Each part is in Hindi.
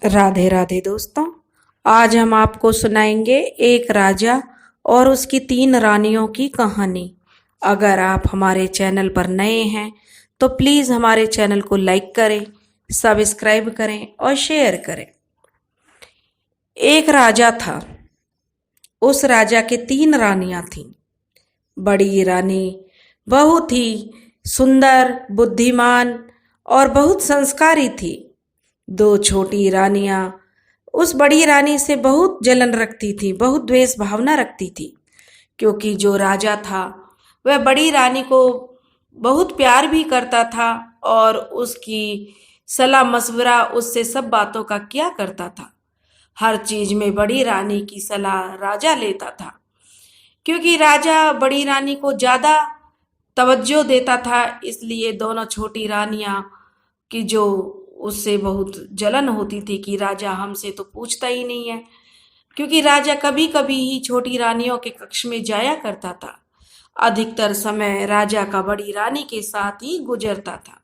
राधे राधे दोस्तों। आज हम आपको सुनाएंगे एक राजा और उसकी 3 रानियों की कहानी। अगर आप हमारे चैनल पर नए हैं तो प्लीज हमारे चैनल को लाइक करें, सब्सक्राइब करें और शेयर करें। एक राजा था। उस राजा के 3 रानियां थीं। बड़ी रानी बहुत ही सुंदर, बुद्धिमान और बहुत संस्कारी थी। 2 छोटी रानियां उस बड़ी रानी से बहुत जलन रखती थी, बहुत द्वेष भावना रखती थी, क्योंकि जो राजा था वह बड़ी रानी को बहुत प्यार भी करता था और उसकी सलाह मशवरा उससे सब बातों का किया करता था। हर चीज में बड़ी रानी की सलाह राजा लेता था, क्योंकि राजा बड़ी रानी को ज्यादा तवज्जो देता था। इसलिए दोनों छोटी रानियां की जो उससे बहुत जलन होती थी कि राजा हमसे तो पूछता ही नहीं है, क्योंकि राजा कभी कभी ही छोटी रानियों के कक्ष में जाया करता था। अधिकतर समय राजा का बड़ी रानी के साथ ही गुजरता था।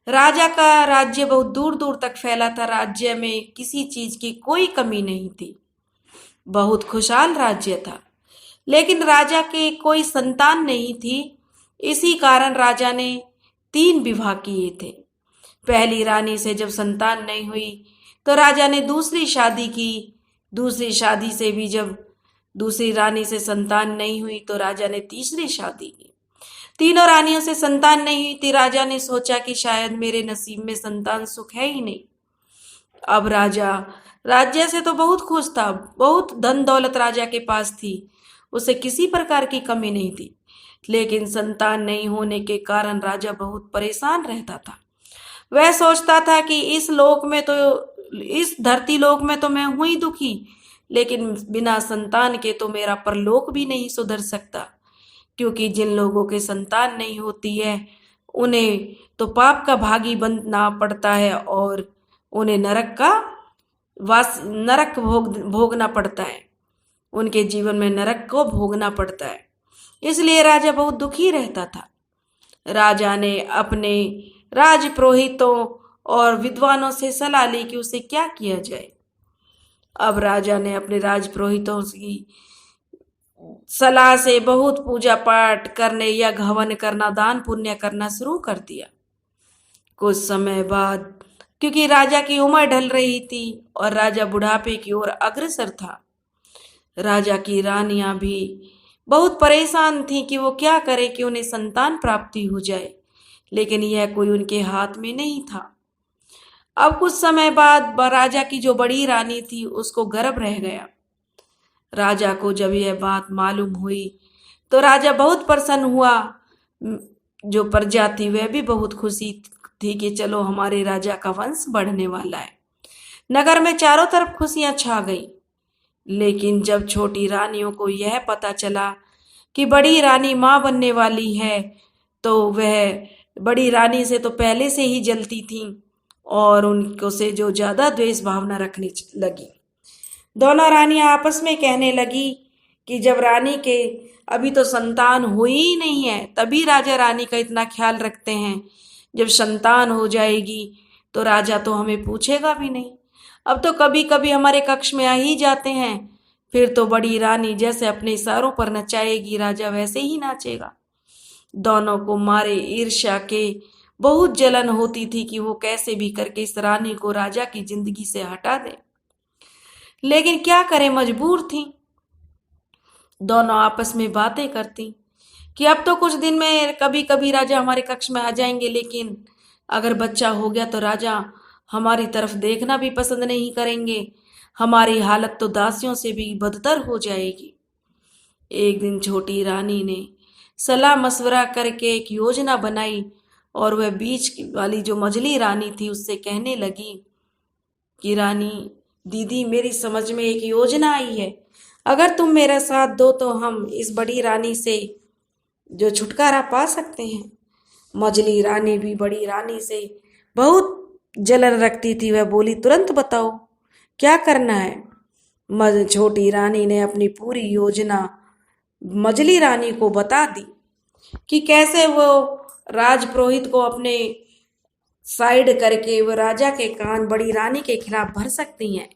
राजा का राज्य बहुत दूर दूर तक फैला था। राज्य में किसी चीज की कोई कमी नहीं थी। बहुत खुशहाल राज्य था, लेकिन राजा के कोई संतान नहीं थी। इसी कारण राजा ने 3 विवाह किए थे। पहली रानी से जब संतान नहीं हुई तो राजा ने दूसरी शादी की। दूसरी शादी से भी जब दूसरी रानी से संतान नहीं हुई तो राजा ने तीसरी शादी की। तीनों रानियों से संतान नहीं हुई थी। राजा ने सोचा कि शायद मेरे नसीब में संतान सुख है ही नहीं। अब राजा राज्य से तो बहुत खुश था, बहुत धन दौलत राजा के पास थी, उसे किसी प्रकार की कमी नहीं थी, लेकिन संतान नहीं होने के कारण राजा बहुत परेशान रहता था। वह सोचता था कि इस धरती लोक में तो मैं हुई दुखी, लेकिन बिना संतान के तो मेरा परलोक भी नहीं सुधर सकता, क्योंकि जिन लोगों के संतान नहीं होती है उन्हें तो पाप का भागी बनना पड़ता है और उन्हें नरक भोगना पड़ता है। उनके जीवन में नरक को भोगना पड़ता है। इसलिए राजा बहुत दुखी रहता था। राजा ने अपने राजपुरोहितों और विद्वानों से सलाह ली कि उसे क्या किया जाए। अब राजा ने अपने राजपुरोहितों की सलाह से बहुत पूजा पाठ करने या हवन करना, दान पुण्य करना शुरू कर दिया। कुछ समय बाद, क्योंकि राजा की उम्र ढल रही थी और राजा बुढ़ापे की ओर अग्रसर था, राजा की रानियां भी बहुत परेशान थीं कि वो क्या करे कि उन्हें संतान प्राप्ति हो जाए, लेकिन यह कोई उनके हाथ में नहीं था। अब कुछ समय बाद राजा की जो बड़ी रानी थी उसको गर्भ रह गया। राजा को जब यह बात मालूम हुई तो राजा बहुत प्रसन्न हुआ। जो प्रजा थी वह भी बहुत खुशी थी कि चलो हमारे राजा का वंश बढ़ने वाला है। नगर में चारों तरफ खुशियां छा गई। लेकिन जब छोटी रानियों को यह पता चला कि बड़ी रानी मां बनने वाली है तो वह बड़ी रानी से तो पहले से ही जलती थी और उनको से जो ज्यादा द्वेष भावना रखने लगी। दोनों रानियां आपस में कहने लगी कि जब रानी के अभी तो संतान हुई ही नहीं है, तभी राजा रानी का इतना ख्याल रखते हैं। जब संतान हो जाएगी तो राजा तो हमें पूछेगा भी नहीं। अब तो कभी कभी हमारे कक्ष में आ ही जाते हैं, फिर तो बड़ी रानी जैसे अपने इशारों पर नचाएगी राजा वैसे ही नाचेगा। दोनों को मारे ईर्ष्या के बहुत जलन होती थी कि वो कैसे भी करके इस रानी को राजा की जिंदगी से हटा दे, लेकिन क्या करें, मजबूर थी। दोनों आपस में बातें करती कि अब तो कुछ दिन में कभी कभी राजा हमारे कक्ष में आ जाएंगे, लेकिन अगर बच्चा हो गया तो राजा हमारी तरफ देखना भी पसंद नहीं करेंगे। हमारी हालत तो दासियों से भी बदतर हो जाएगी। एक दिन छोटी रानी ने सलाह मशवरा करके एक योजना बनाई और वह बीच वाली जो मझली रानी थी उससे कहने लगी कि रानी दीदी, मेरी समझ में एक योजना आई है। अगर तुम मेरा साथ दो तो हम इस बड़ी रानी से जो छुटकारा पा सकते हैं। मझली रानी भी बड़ी रानी से बहुत जलन रखती थी। वह बोली, तुरंत बताओ क्या करना है। छोटी रानी ने अपनी पूरी योजना मझली रानी को बता दी कि कैसे वो राजपुरोहित को अपने साइड करके वो राजा के कान बड़ी रानी के खिलाफ भर सकती हैं,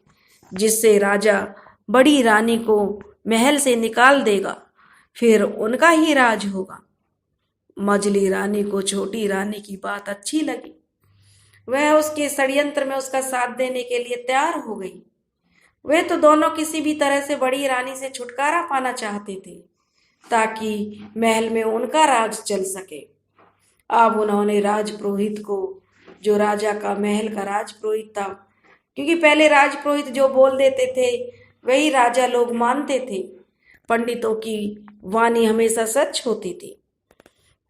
जिससे राजा बड़ी रानी को महल से निकाल देगा, फिर उनका ही राज होगा। मजली रानी को छोटी रानी की बात अच्छी लगी। वह उसके षड्यंत्र में उसका साथ देने के लिए तैयार हो गई। वे तो दोनों किसी भी तरह से बड़ी रानी से छुटकारा पाना चाहते थे, ताकि महल में उनका राज चल सके। अब उन्होंने राजपुरोहित को, जो राजा का महल का राजपुरोहित था, क्योंकि पहले राजपुरोहित जो बोल देते थे वही राजा लोग मानते थे, पंडितों की वाणी हमेशा सच होती थी,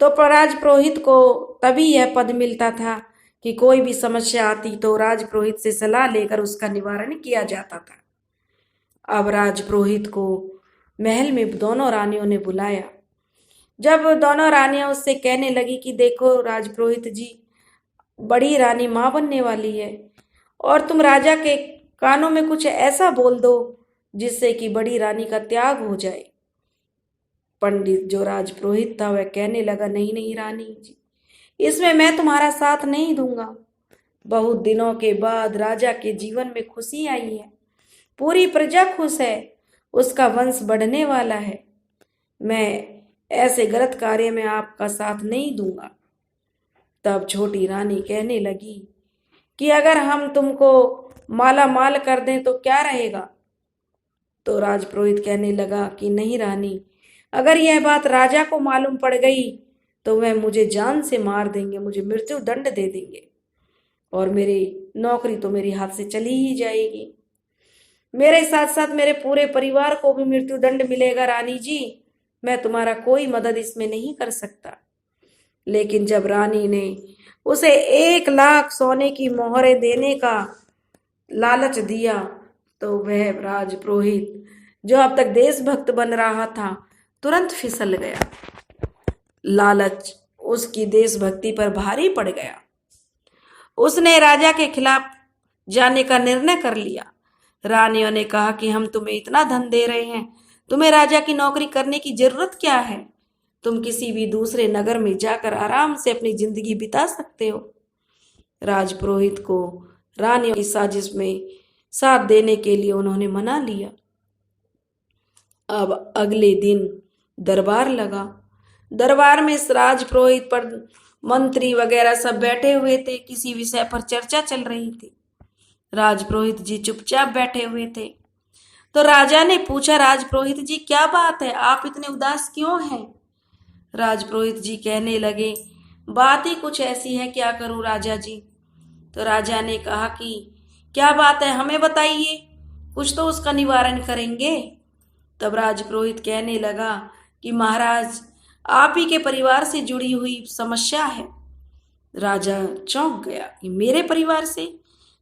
तो राजपुरोहित को तभी यह पद मिलता था कि कोई भी समस्या आती तो राजपुरोहित से सलाह लेकर उसका निवारण किया जाता था। अब राजपुरोहित को महल में दोनों रानियों ने बुलाया। जब दोनों रानियां उससे कहने लगी कि देखो राजपुरोहित जी, बड़ी रानी मां बनने वाली है और तुम राजा के कानों में कुछ ऐसा बोल दो जिससे कि बड़ी रानी का त्याग हो जाए। पंडित जो राजपुरोहित था वह कहने लगा, नहीं नहीं रानी जी, इसमें मैं तुम्हारा साथ नहीं दूंगा। बहुत दिनों के बाद राजा के जीवन में खुशी आई है, पूरी प्रजा खुश है, उसका वंश बढ़ने वाला है। मैं ऐसे गलत कार्य में आपका साथ नहीं दूंगा। तब छोटी रानी कहने लगी कि अगर हम तुमको माला माल कर दें तो क्या रहेगा। तो राजपुरोहित कहने लगा कि नहीं रानी, अगर यह बात राजा को मालूम पड़ गई तो वह मुझे जान से मार देंगे, मुझे मृत्यु दंड दे देंगे और मेरी नौकरी तो मेरे हाथ से चली ही जाएगी। मेरे साथ साथ मेरे पूरे परिवार को भी मृत्यु दंड मिलेगा। रानी जी, मैं तुम्हारा कोई मदद इसमें नहीं कर सकता। लेकिन जब रानी ने उसे 1 लाख सोने की मोहरें देने का लालच दिया तो वह राजपुरोहित जो अब तक देशभक्त बन रहा था तुरंत फिसल गया। लालच उसकी देशभक्ति पर भारी पड़ गया। उसने राजा के खिलाफ जाने का निर्णय कर लिया। रानियों ने कहा कि हम तुम्हें इतना धन दे रहे हैं, तुम्हें राजा की नौकरी करने की जरूरत क्या है? तुम किसी भी दूसरे नगर में जाकर आराम से अपनी जिंदगी बिता सकते हो। राजपुरोहित को रानियों की साजिश में साथ देने के लिए उन्होंने मना लिया। अब अगले दिन दरबार लगा। दरबार में राजपुरोहित पर मंत्री वगैरह सब बैठे हुए थे, किसी विषय पर चर्चा चल रही थी। राजपुरोहित जी चुपचाप बैठे हुए थे। तो राजा ने पूछा, राजपुरोहित जी क्या बात है, आप इतने उदास क्यों हैं? राजपुरोहित जी कहने लगे, बात ही कुछ ऐसी है, क्या करूं राजा जी। तो राजा ने कहा कि क्या बात है, हमें बताइए, कुछ तो उसका निवारण करेंगे। तब राजपुरोहित कहने लगा कि महाराज, आप ही के परिवार से जुड़ी हुई समस्या है। राजा चौंक गया कि मेरे परिवार से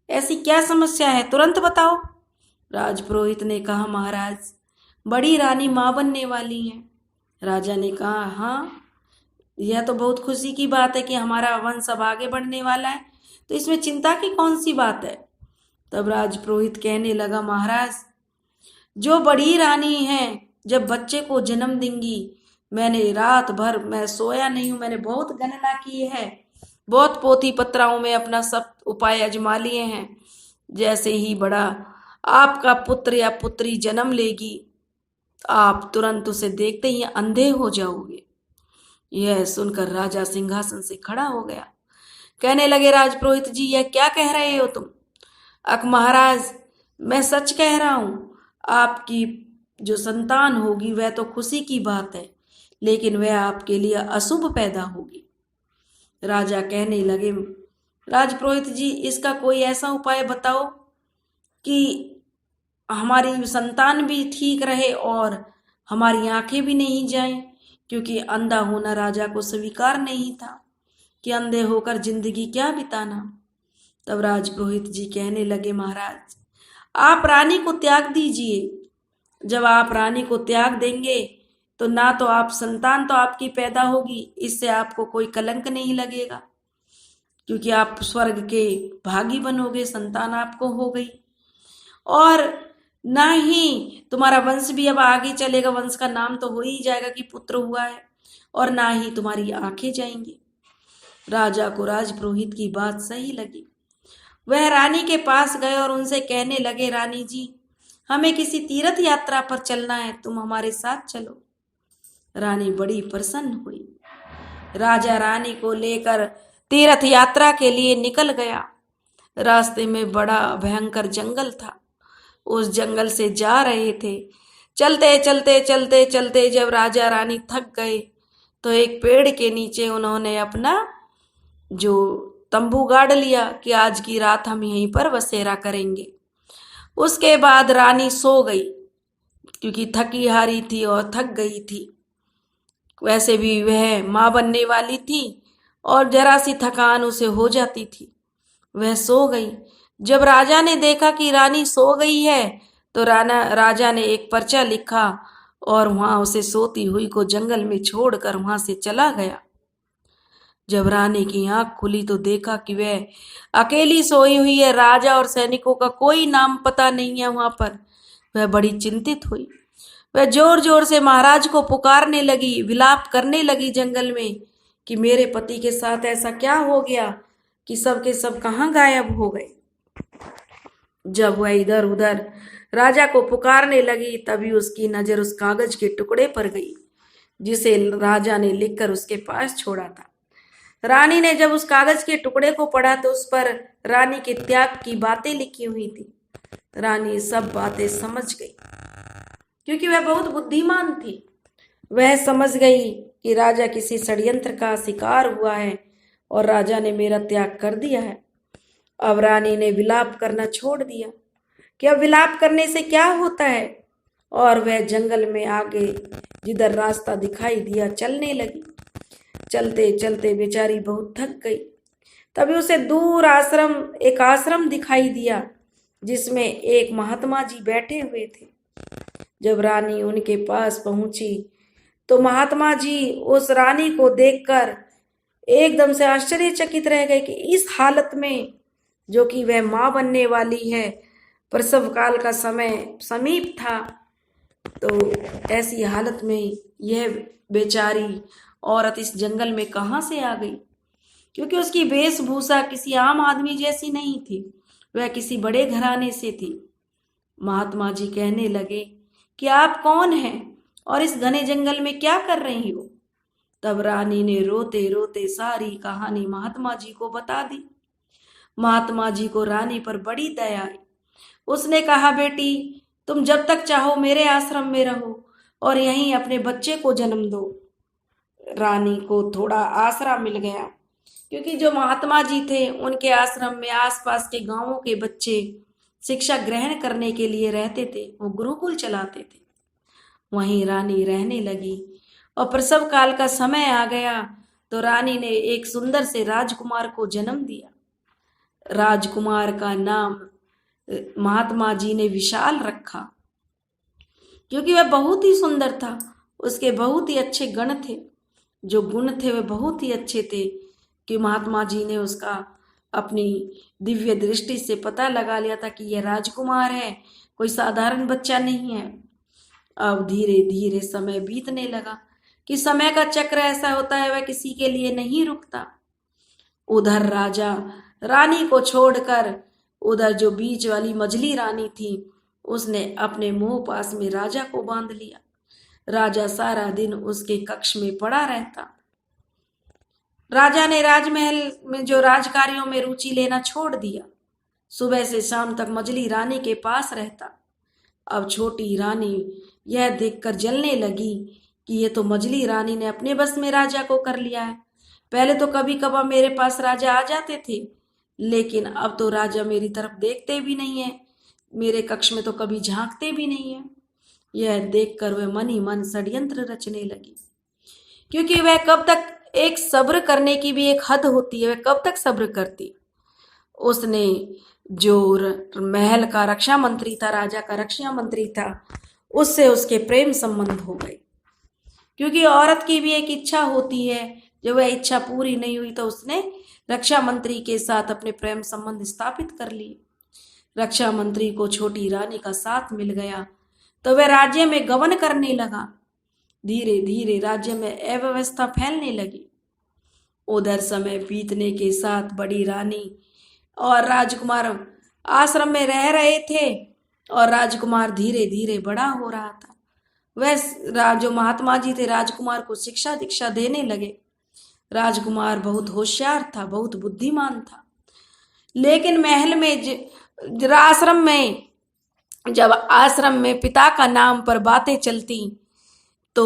ऐसी क्या समस्या है, तुरंत बताओ। राजपुरोहित ने कहा, महाराज, बड़ी रानी मां बनने वाली है। राजा ने कहा, हाँ, यह तो बहुत खुशी की बात है कि हमारा वंश अब आगे बढ़ने वाला है, तो इसमें चिंता की कौन सी बात है। तब राजपुरोहित कहने लगा, महाराज, जो बड़ी रानी है जब बच्चे को जन्म देंगी, मैंने रात भर मैं सोया नहीं हूं, मैंने बहुत गणना की है, बहुत पोथी पत्राओं में अपना सब उपाय आजमा लिए हैं। जैसे ही बड़ा आपका पुत्र या पुत्री जन्म लेगी, आप तुरंत उसे देखते ही अंधे हो जाओगे। यह सुनकर राजा सिंहासन से खड़ा हो गया। कहने लगे, राजपुरोहित जी, यह क्या कह रहे हो तुम? अक महाराज, मैं सच कह रहा हूं, आपकी जो संतान होगी वह तो खुशी की बात है, लेकिन वह आपके लिए अशुभ पैदा होगी। राजा कहने लगे, राजपुरोहित जी, इसका कोई ऐसा उपाय बताओ कि हमारी संतान भी ठीक रहे और हमारी आंखें भी नहीं जाएं, क्योंकि अंधा होना राजा को स्वीकार नहीं था कि अंधे होकर जिंदगी क्या बिताना। तब राजपुरोहित जी कहने लगे, महाराज, आप रानी को त्याग दीजिए। जब आप रानी को त्याग देंगे तो ना तो आप संतान तो आपकी पैदा होगी, इससे आपको कोई कलंक नहीं लगेगा, क्योंकि आप स्वर्ग के भागी बनोगे, संतान आपको हो गई, और ना ही तुम्हारा वंश भी अब आगे चलेगा, वंश का नाम तो हो ही जाएगा कि पुत्र हुआ है, और ना ही तुम्हारी आंखें जाएंगी। राजा को राजपुरोहित की बात सही लगी। वह रानी के पास गए और उनसे कहने लगे, रानी जी, हमें किसी तीर्थ यात्रा पर चलना है, तुम हमारे साथ चलो। रानी बड़ी प्रसन्न हुई। राजा रानी को लेकर तीर्थ यात्रा के लिए निकल गया। रास्ते में बड़ा भयंकर जंगल था। उस जंगल से जा रहे थे। चलते चलते चलते चलते जब राजा रानी थक गए तो एक पेड़ के नीचे उन्होंने अपना जो तंबू गाड़ लिया कि आज की रात हम यहीं पर बसेरा करेंगे। उसके बाद रानी सो गई, क्योंकि थकी हारी थी और थक गई थी। वैसे भी वह माँ बनने वाली थी और जरा सी थकान उसे हो जाती थी। वह सो गई। जब राजा ने देखा कि रानी सो गई है तो राजा ने एक पर्चा लिखा और वहां उसे सोती हुई को जंगल में छोड़कर वहां से चला गया। जब रानी की आंख खुली तो देखा कि वह अकेली सोई हुई है। राजा और सैनिकों का कोई नाम पता नहीं है वहां पर। वह बड़ी चिंतित हुई। वह जोर जोर से महाराज को पुकारने लगी, विलाप करने लगी जंगल में कि मेरे पति के साथ ऐसा क्या हो गया कि सब के सब कहाँ गायब हो गए। जब वह इधर उधर राजा को पुकारने लगी तभी उसकी नजर उस कागज के टुकड़े पर गई जिसे राजा ने लिखकर उसके पास छोड़ा था। रानी ने जब उस कागज के टुकड़े को पढ़ा तो उस पर रानी के त्याग की बातें लिखी हुई थी। रानी सब बातें समझ गई, क्योंकि वह बहुत बुद्धिमान थी। वह समझ गई कि राजा किसी षड्यंत्र का शिकार हुआ है और राजा ने मेरा त्याग कर दिया है। अब रानी ने विलाप करना छोड़ दिया कि अब विलाप करने से क्या होता है, और वह जंगल में आगे जिधर रास्ता दिखाई दिया चलने लगी। चलते चलते बेचारी बहुत थक गई। तभी उसे दूर एक आश्रम दिखाई दिया जिसमें एक महात्मा जी बैठे हुए थे। जब रानी उनके पास पहुंची तो महात्मा जी उस रानी को देखकर एकदम से आश्चर्यचकित रह गए कि इस हालत में, जो कि वह मां बनने वाली है, प्रसव काल का समय समीप था, तो ऐसी हालत में यह बेचारी औरत इस जंगल में कहाँ से आ गई, क्योंकि उसकी वेशभूषा किसी आम आदमी जैसी नहीं थी, वह किसी बड़े घराने से थी। महात्मा जी कहने लगे कि आप कौन हैं और इस घने जंगल में क्या कर रही हो। तब रानी ने रोते रोते सारी कहानी महात्मा जी को बता दी। महात्मा जी को रानी पर बड़ी दया आई। उसने कहा, बेटी, तुम जब तक चाहो मेरे आश्रम में रहो और यहीं अपने बच्चे को जन्म दो। रानी को थोड़ा आसरा मिल गया, क्योंकि जो महात्मा जी थे उनके आश्रम में आसपास के गांवों के बच्चे शिक्षा ग्रहण करने के लिए रहते थे। वो गुरुकुल चलाते थे। वहीं रानी रहने लगी और प्रसव काल का समय आ गया तो रानी ने एक सुंदर से राजकुमार को जन्म दिया। राजकुमार का नाम महात्मा जी ने विशाल रखा, क्योंकि वह बहुत ही सुंदर था। उसके बहुत ही अच्छे गण थे। जो गुण थे वे बहुत ही अच्छे थे कि महात्मा जी ने उसका अपनी दिव्य दृष्टि से पता लगा लिया था कि यह राजकुमार है, कोई साधारण बच्चा नहीं है। अब धीरे धीरे समय बीतने लगा कि समय का चक्र ऐसा होता है, वह किसी के लिए नहीं रुकता। उधर राजा रानी को छोड़कर उधर जो बीच वाली मझली रानी थी उसने अपने मुंह पास में राजा को बांध लिया। राजा सारा दिन उसके कक्ष में पड़ा रहता। राजा ने राजमहल में जो राजकार्यों में रुचि लेना छोड़ दिया। सुबह से शाम तक मझली रानी के पास रहता। अब छोटी रानी यह देखकर जलने लगी कि ये तो मझली रानी ने अपने बस में राजा को कर लिया है। पहले तो कभी कभार मेरे पास राजा आ जाते थे, लेकिन अब तो राजा मेरी तरफ देखते भी नहीं है, मेरे कक्ष में तो कभी झांकते भी नहीं है। यह देखकर वह मन ही मन षड्यंत्र रचने लगी, क्योंकि वह कब तक, एक सब्र करने की भी एक हद होती है, वह कब तक सब्र करती। उसने जो महल का रक्षा मंत्री था, राजा का रक्षा मंत्री था, उससे उसके प्रेम संबंध हो गए, क्योंकि औरत की भी एक इच्छा होती है। जब वह इच्छा पूरी नहीं हुई तो उसने रक्षा मंत्री के साथ अपने प्रेम संबंध स्थापित कर लिए। रक्षा मंत्री को छोटी रानी का साथ मिल गया तो वह राज्य में गमन करने लगा। धीरे धीरे राज्य में अव्यवस्था फैलने लगी। उधर समय बीतने के साथ बड़ी रानी और राजकुमार आश्रम में रह रहे थे और राजकुमार धीरे धीरे बड़ा हो रहा था। वह जो महात्मा जी थे राजकुमार को शिक्षा दीक्षा देने लगे। राजकुमार बहुत होशियार था, बहुत बुद्धिमान था। लेकिन महल में आश्रम में जब आश्रम में पिता का नाम पर बातें चलती तो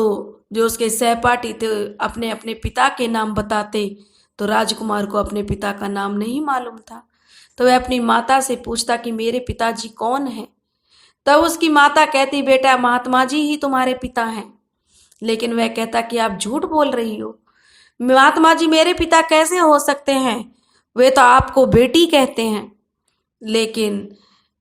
जो उसके सहपाठी थे अपने अपने पिता के नाम बताते, तो राजकुमार को अपने पिता का नाम नहीं मालूम था। तो वह अपनी माता से पूछता कि मेरे पिताजी कौन हैं। तब उसकी माता कहती बेटा महात्मा जी ही तुम्हारे पिता हैं। लेकिन वह कहता कि आप झूठ बोल रही हो, महात्मा जी मेरे पिता कैसे हो सकते हैं, वे तो आपको बेटी कहते हैं। लेकिन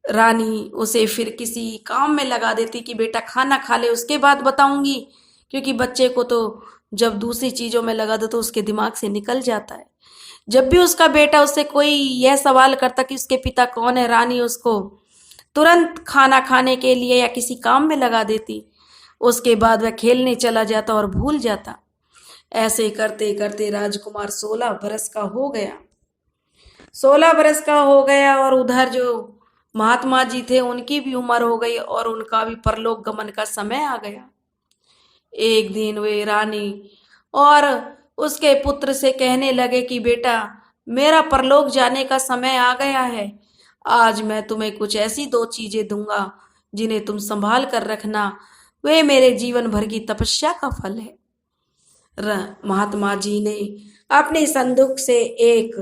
रानी उसे फिर किसी काम में लगा देती कि बेटा खाना खा ले उसके बाद बताऊंगी, क्योंकि बच्चे को तो जब दूसरी चीजों में लगा दो तो उसके दिमाग से निकल जाता है। जब भी उसका बेटा उससे कोई यह सवाल करता कि उसके पिता कौन है, रानी उसको तुरंत खाना खाने के लिए या किसी काम में लगा देती। उसके बाद वह खेलने चला जाता और भूल जाता। ऐसे करते करते राजकुमार 16 बरस का हो गया। 16 बरस का हो गया और उधर जो महात्मा जी थे उनकी भी उम्र हो गई और उनका भी परलोक गमन का समय आ गया। एक दिन वे रानी और उसके पुत्र से कहने लगे कि बेटा मेरा परलोक जाने का समय आ गया है। आज मैं तुम्हें कुछ ऐसी 2 चीजें दूंगा जिन्हें तुम संभाल कर रखना, वे मेरे जीवन भर की तपस्या का फल है। महात्मा जी ने अपने संदूक से एक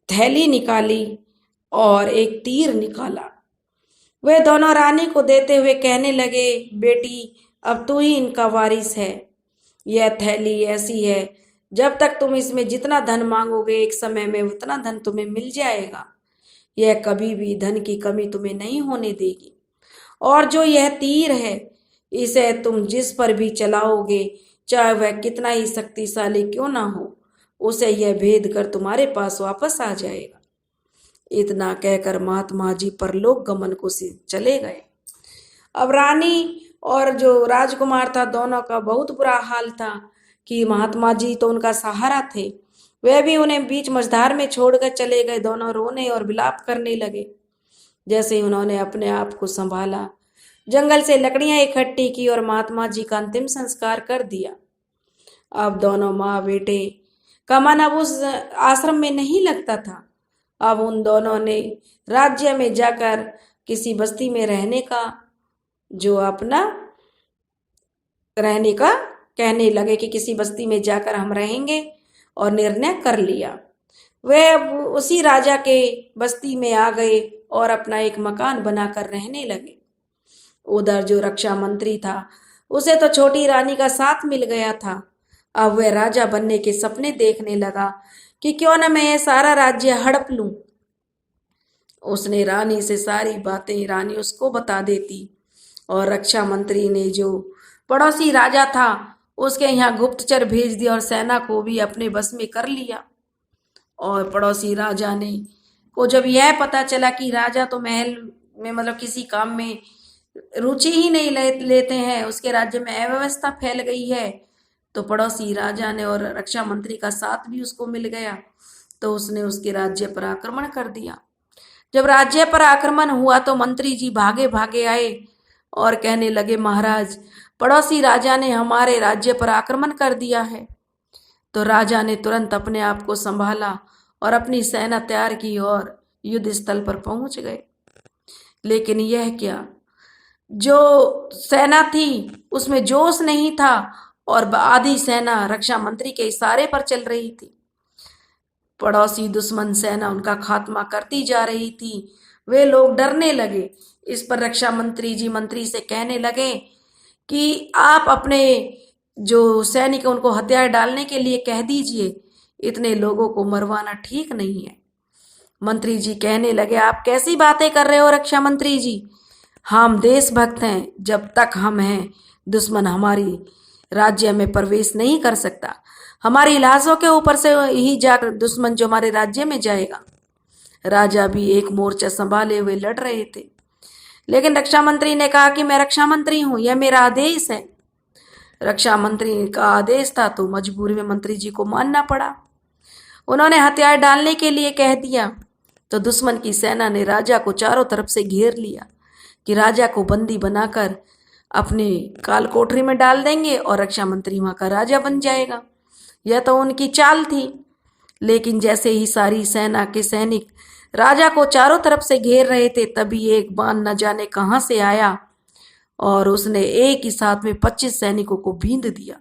थैली निकाली और एक तीर निकाला। वे दोनों रानी को देते हुए कहने लगे बेटी अब तू ही इनका वारिस है। यह थैली ऐसी है जब तक तुम इसमें जितना धन मांगोगे एक समय में उतना धन तुम्हें मिल जाएगा। यह कभी भी धन की कमी तुम्हें नहीं होने देगी। और जो यह तीर है इसे तुम जिस पर भी चलाओगे चाहे वह कितना ही शक्तिशाली क्यों ना हो, उसे यह भेद कर तुम्हारे पास वापस आ जाएगा। इतना कहकर महात्मा जी परलोक गमन को से चले गए। अब रानी और जो राजकुमार था दोनों का बहुत बुरा हाल था कि महात्मा जी तो उनका सहारा थे, वे भी उन्हें बीच मझधार में छोड़कर चले गए। दोनों रोने और विलाप करने लगे। जैसे ही उन्होंने अपने आप को संभाला, जंगल से लकड़ियां इकट्ठी की और महात्मा जी का अंतिम संस्कार कर दिया। अब दोनों माँ बेटे का मन अब उस आश्रम में नहीं लगता था। अब उन दोनों ने राज्य में जाकर किसी बस्ती में रहने का जो अपना रहने का कहने लगे कि किसी बस्ती में जाकर हम रहेंगे और निर्णय कर लिया। वे अब उसी राजा के बस्ती में आ गए और अपना एक मकान बनाकर रहने लगे। उधर जो रक्षा मंत्री था उसे तो छोटी रानी का साथ मिल गया था। अब वह राजा बनने के सपने देखने लगा कि क्यों न मैं ये सारा राज्य हड़प लूं। उसने रानी से सारी बातें रानी उसको बता देती और रक्षा मंत्री ने जो पड़ोसी राजा था उसके यहाँ गुप्तचर भेज दिया और सेना को भी अपने बस में कर लिया। और पड़ोसी राजा ने को जब यह पता चला कि राजा तो महल में मतलब किसी काम में रुचि ही नहीं लेते हैं, उसके राज्य में अव्यवस्था फैल गई है, तो पड़ोसी राजा ने और रक्षा मंत्री का साथ भी उसको मिल गया, तो उसने उसके राज्य पर आक्रमण कर दिया। जब राज्य पर आक्रमण हुआ तो मंत्री जी भागे भागे आए और कहने लगे महाराज पड़ोसी राजा ने हमारे राज्य पर आक्रमण कर दिया है। तो राजा ने तुरंत अपने आप को संभाला और अपनी सेना तैयार की और युद्ध स्थल पर पहुंच गए। लेकिन यह क्या, जो सेना थी उसमें जोश नहीं था और आधी सेना रक्षा मंत्री के इशारे पर चल रही थी। पड़ोसी दुश्मन सेना उनका खात्मा करती जा रही थी। वे लोग डरने लगे। इस पर रक्षा मंत्री जी मंत्री से कहने लगे कि आप अपने जो सैनिक है उनको हथियार डालने के लिए कह दीजिए, इतने लोगों को मरवाना ठीक नहीं है। मंत्री जी कहने लगे आप कैसी बातें कर रहे हो रक्षा मंत्री जी, हम देशभक्त हैं, जब तक हम हैं दुश्मन हमारी राज्य में प्रवेश नहीं कर सकता। हमारी लाशों के ऊपर से ही जाकर दुश्मन जो हमारे राज्य में जाएगा। राजा भी एक मोर्चा संभाले हुए लड़ रहे थे, लेकिन रक्षा मंत्री ने कहा कि मैं रक्षा मंत्री हूं, यह मेरा आदेश है। रक्षा मंत्री का आदेश था तो मजबूरी में मंत्री जी को मानना पड़ा। उन्होंने हथियार डालने के लिए कह दिया तो दुश्मन की सेना ने राजा को चारों तरफ से घेर लिया कि राजा को बंदी बनाकर अपने काल कोठरी में डाल देंगे और रक्षा मंत्री वहां का राजा बन जाएगा। यह तो उनकी चाल थी। लेकिन जैसे ही सारी सेना के सैनिक राजा को चारों तरफ से घेर रहे थे, तभी एक बाण न जाने कहां से आया और उसने एक ही साथ में 25 सैनिकों को बींध दिया।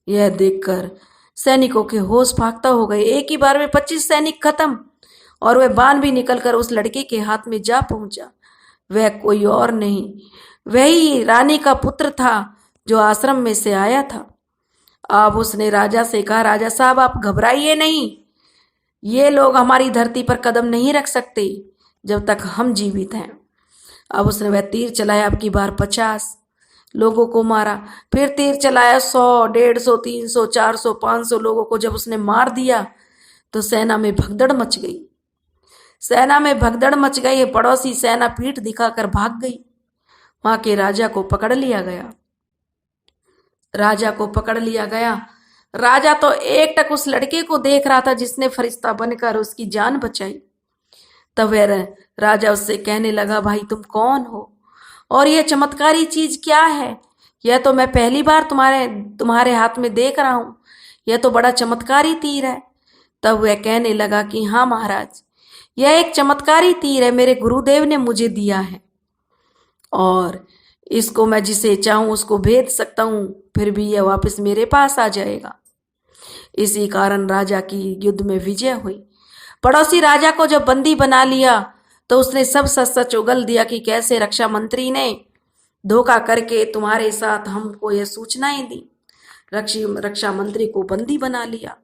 यह देखकर सैनिकों के होश फाख्ता हो गए। एक ही बार में 25 सैनिक खत्म और वह बाण भी निकलकर उस लड़के के हाथ में जा पहुंचा। वह कोई और नहीं, वही रानी का पुत्र था जो आश्रम में से आया था। अब उसने राजा से कहा, राजा साहब आप घबराइए नहीं, ये लोग हमारी धरती पर कदम नहीं रख सकते जब तक हम जीवित हैं। अब उसने वह तीर चलाया, अब की बार 50 लोगों को मारा, फिर तीर चलाया 100, 150, 300, 400, 500 लोगों को जब उसने मार दिया तो सेना में भगदड़ मच गई। सेना में भगदड़ मच गई। पड़ोसी सेना पीठ दिखाकर भाग गई। वहां के राजा को पकड़ लिया गया। राजा को पकड़ लिया गया। राजा तो एकटक उस लड़के को देख रहा था जिसने फरिश्ता बनकर उसकी जान बचाई। तब वह राजा उससे कहने लगा, भाई तुम कौन हो और यह चमत्कारी चीज क्या है? यह तो मैं पहली बार तुम्हारे हाथ में देख रहा हूं। यह तो बड़ा चमत्कारी तीर है। तब वह कहने लगा कि हाँ महाराज, यह एक चमत्कारी तीर है, मेरे गुरुदेव ने मुझे दिया है और इसको मैं जिसे चाहूं उसको भेज सकता हूं, फिर भी यह वापस मेरे पास आ जाएगा। इसी कारण राजा की युद्ध में विजय हुई। पड़ोसी राजा को जब बंदी बना लिया तो उसने सब सच सच उगल दिया कि कैसे रक्षा मंत्री ने धोखा करके तुम्हारे साथ हमको यह सूचनाएं दी। रक्षा मंत्री को बंदी बना लिया।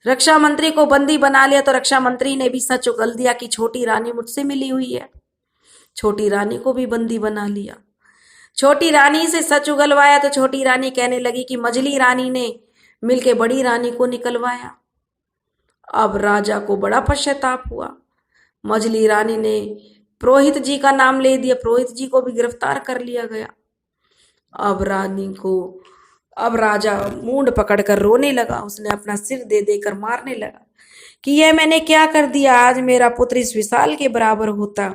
रक्षा मंत्री को बंदी बना लिया तो रक्षा मंत्री ने भी सच उगल दिया कि छोटी रानी मुझसे मिली हुई है। छोटी रानी को भी बंदी बना लिया। छोटी रानी से सच उगलवाया तो छोटी रानी कहने लगी कि मझली रानी ने मिलके बड़ी रानी को निकलवाया। अब राजा को बड़ा पश्चाताप हुआ। मझली रानी ने पुरोहित जी का नाम ले दिया। पुरोहित जी को भी गिरफ्तार कर लिया गया। अब राजा मूंड पकड़कर रोने लगा। उसने अपना सिर दे देकर मारने लगा कि यह मैंने क्या कर दिया। आज मेरा पुत्र इस विशाल के बराबर होता।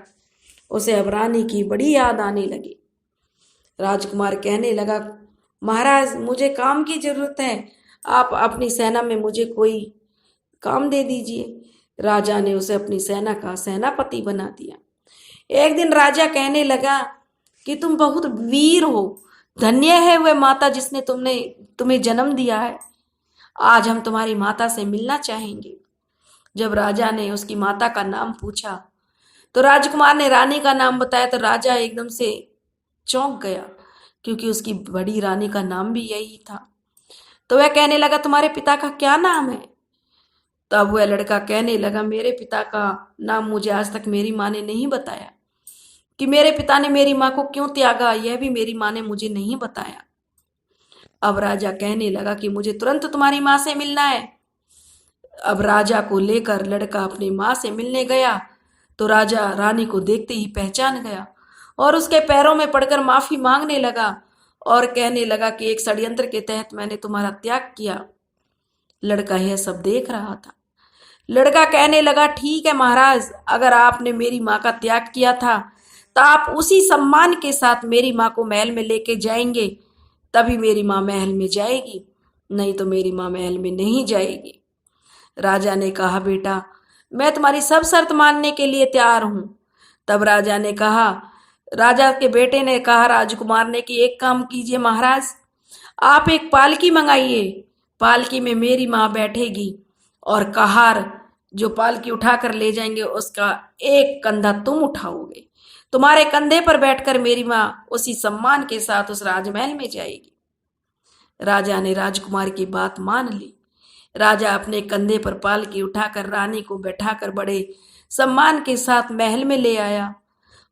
उसे अब रानी की बड़ी याद आने लगी। राजकुमार कहने लगा, महाराज मुझे काम की जरूरत है, आप अपनी सेना में मुझे कोई काम दे दीजिए। राजा ने उसे अपनी सेना का सेनापति बना दिया। एक दिन राजा कहने लगा कि तुम बहुत वीर हो, धन्य है वह माता जिसने तुम्हें जन्म दिया है। आज हम तुम्हारी माता से मिलना चाहेंगे। जब राजा ने उसकी माता का नाम पूछा तो राजकुमार ने रानी का नाम बताया तो राजा एकदम से चौंक गया क्योंकि उसकी बड़ी रानी का नाम भी यही था। तो वह कहने लगा, तुम्हारे पिता का क्या नाम है? तब वह लड़का कहने लगा, मेरे पिता का नाम मुझे आज तक मेरी माँ ने नहीं बताया कि मेरे पिता ने मेरी माँ को क्यों त्यागा, यह भी मेरी माँ ने मुझे नहीं बताया। अब राजा कहने लगा कि मुझे तुरंत तुम्हारी माँ से मिलना है। अब राजा को लेकर लड़का अपनी माँ से मिलने गया तो राजा रानी को देखते ही पहचान गया और उसके पैरों में पड़कर माफी मांगने लगा और कहने लगा कि एक षड्यंत्र के तहत मैंने तुम्हारा त्याग किया। लड़का यह सब देख रहा था। लड़का कहने लगा, ठीक है महाराज, अगर आपने मेरी माँ का त्याग किया था तो आप उसी सम्मान के साथ मेरी माँ को महल में लेके जाएंगे, तभी मेरी माँ महल में जाएगी, नहीं तो मेरी माँ महल में नहीं जाएगी। राजा ने कहा, बेटा मैं तुम्हारी सब शर्त मानने के लिए तैयार हूं। तब राजा के बेटे ने कहा राजकुमार ने कि एक काम कीजिए महाराज, आप एक पालकी मंगाइए, पालकी में मेरी माँ बैठेगी और कहार जो पालकी उठाकर ले जाएंगे उसका एक कंधा तुम उठाओगे। तुम्हारे कंधे पर बैठकर मेरी माँ उसी सम्मान के साथ उस राजमहल में जाएगी। राजा ने राजकुमार की बात मान ली। राजा अपने कंधे पर पालकी उठाकर रानी को बैठाकर बड़े सम्मान के साथ महल में ले आया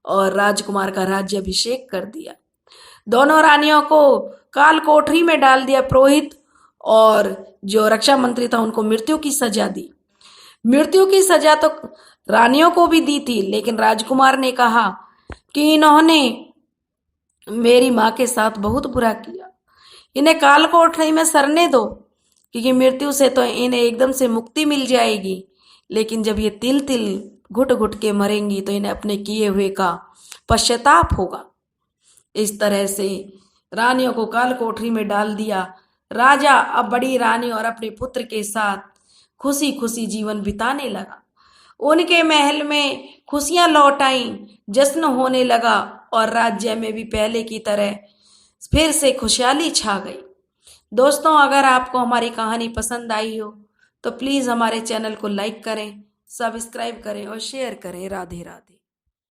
और राजकुमार का राज्याभिषेक कर दिया। दोनों रानियों को काल कोठरी में डाल दिया। पुरोहित और जो रक्षा मंत्री था उनको मृत्यु की सजा दी। मृत्यु की सजा तो रानियों को भी दी थी, लेकिन राजकुमार ने कहा कि इन्होंने मेरी माँ के साथ बहुत बुरा किया, इन्हें काल कोठरी में सरने दो, क्योंकि मृत्यु से तो इन्हें एकदम से मुक्ति मिल जाएगी, लेकिन जब ये तिल तिल घुट घुट के मरेंगी तो इन्हें अपने किए हुए का पश्चाताप होगा। इस तरह से रानियों को काल कोठरी में डाल दिया। राजा अब बड़ी रानी और अपने पुत्र के साथ खुशी खुशी जीवन बिताने लगा। उनके महल में खुशियां लौट आईं, जश्न होने लगा और राज्य में भी पहले की तरह फिर से खुशहाली छा गई। दोस्तों, अगर आपको हमारी कहानी पसंद आई हो तो प्लीज़ हमारे चैनल को लाइक करें, सब्सक्राइब करें और शेयर करें। राधे राधे।